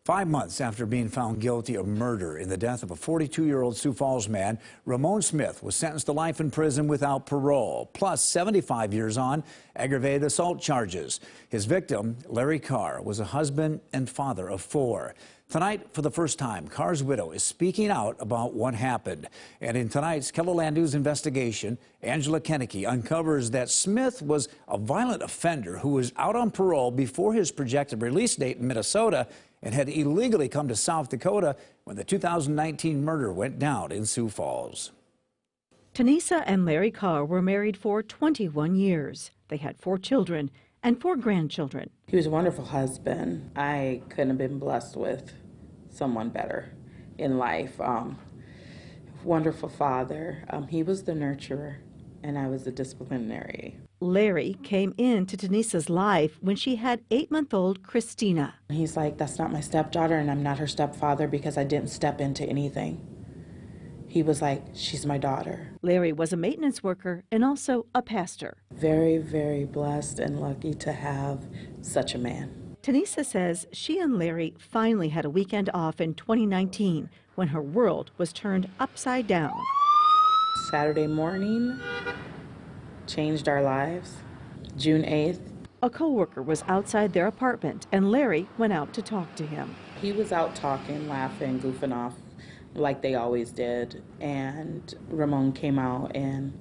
5 months after being found guilty of murder in the death of a 42-year-old Sioux Falls man, Ramon Smith was sentenced to life in prison without parole, plus 75 years on aggravated assault charges. His victim, Larry Carr, was a husband and father of 4. Tonight, for the first time, Carr's widow is speaking out about what happened. And in tonight's KELOLAND News investigation, Angela Kennecke uncovers that Smith was a violent offender who was out on parole before his projected release date in Minnesota and had illegally come to South Dakota when the 2019 murder went down in Sioux Falls. Tanisa and Larry Carr were married for 21 years. They had 4 children and 4 grandchildren. He was a wonderful husband. I couldn't have been blessed with someone better in life. Wonderful father. He was the nurturer, and I was the disciplinary. Larry came into Tanisa's life when she had 8-month-old Christina. He's like, that's not my stepdaughter, and I'm not her stepfather because I didn't step into anything. He was like, she's my daughter. Larry was a maintenance worker and also a pastor. Very, very blessed and lucky to have such a man. Tanisa says she and Larry finally had a weekend off in 2019 when her world was turned upside down. Saturday morning changed our lives. June 8th. A co-worker was outside their apartment and Larry went out to talk to him. He was out talking, laughing, goofing off like they always did, and Ramon came out and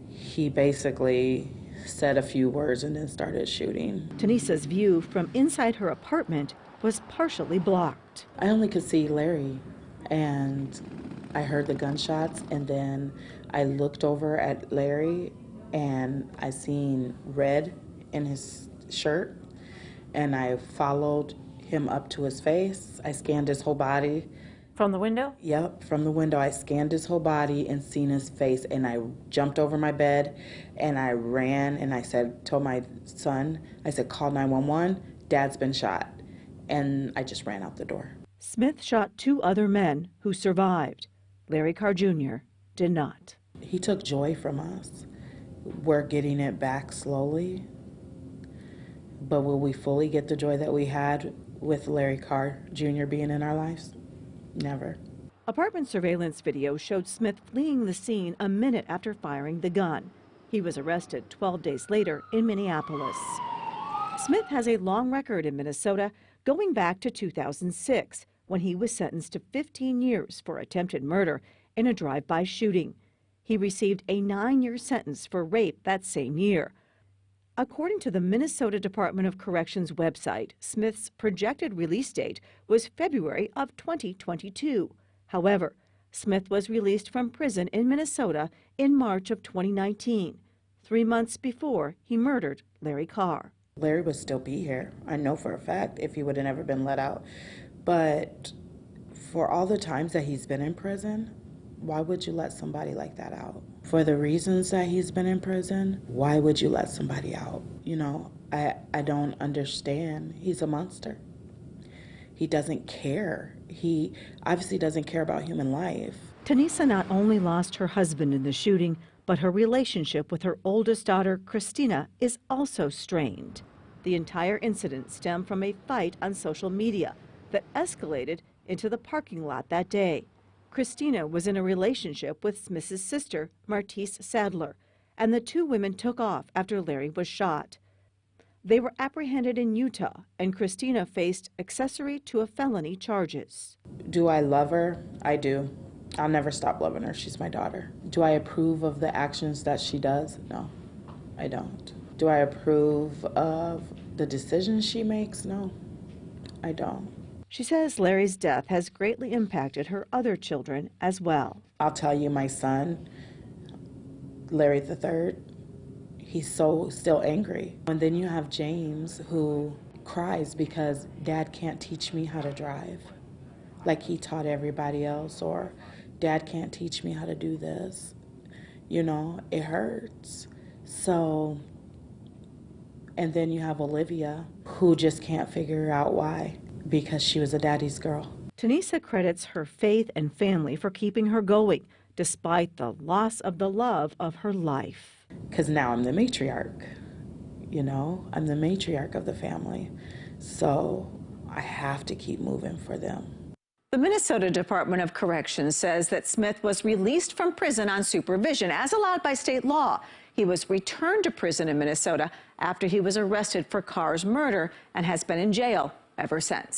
he basically said a few words and then started shooting. Tanisa's view from inside her apartment was partially blocked. I only could see Larry, and I heard the gunshots, and then I looked over at Larry and I seen red in his shirt, and I followed him up to his face. I scanned his whole body. From the window? Yep, from the window. I scanned his whole body and seen his face, and I jumped over my bed and I ran and I told my son, I said, call 911, Dad's been shot. And I just ran out the door. Smith shot 2 other men who survived. Larry Carr Jr. did not. He took joy from us. We're getting it back slowly, but will we fully get the joy that we had with Larry Carr Jr. being in our lives? Never. Apartment surveillance video showed Smith fleeing the scene a minute after firing the gun. He was arrested 12 days later in Minneapolis. Smith has a long record in Minnesota going back to 2006 when he was sentenced to 15 years for attempted murder in a drive-by shooting. He received a 9-year sentence for rape that same year. According to the Minnesota Department of Corrections website, Smith's projected release date was February of 2022. However, Smith was released from prison in Minnesota in March of 2019, 3 months before he murdered Larry Carr. Larry would still be here, I know for a fact, if he would have never been let out. But for all the times that he's been in prison, why would you let somebody like that out? For the reasons that he's been in prison, why would you let somebody out? You know, I don't understand. He's a monster. He doesn't care. He obviously doesn't care about human life. Tanisa not only lost her husband in the shooting, but her relationship with her oldest daughter, Christina, is also strained. The entire incident stemmed from a fight on social media that escalated into the parking lot that day. Christina was in a relationship with Smith's sister, Martise Sadler, and the 2 women took off after Larry was shot. They were apprehended in Utah, and Christina faced accessory to a felony charges. Do I love her? I do. I'll never stop loving her. She's my daughter. Do I approve of the actions that she does? No, I don't. Do I approve of the decisions she makes? No, I don't. She says Larry's death has greatly impacted her other children as well. I'll tell you, my son, Larry III, he's still angry. And then you have James, who cries because Dad can't teach me how to drive like he taught everybody else, or Dad can't teach me how to do this. You know, it hurts. So, and then you have Olivia, who just can't figure out why, because she was a daddy's girl. Tanisa credits her faith and family for keeping her going, despite the loss of the love of her life. Because now I'm the matriarch, you know? I'm the matriarch of the family. So I have to keep moving for them. The Minnesota Department of Corrections says that Smith was released from prison on supervision, as allowed by state law. He was returned to prison in Minnesota after he was arrested for Carr's murder and has been in jail ever since.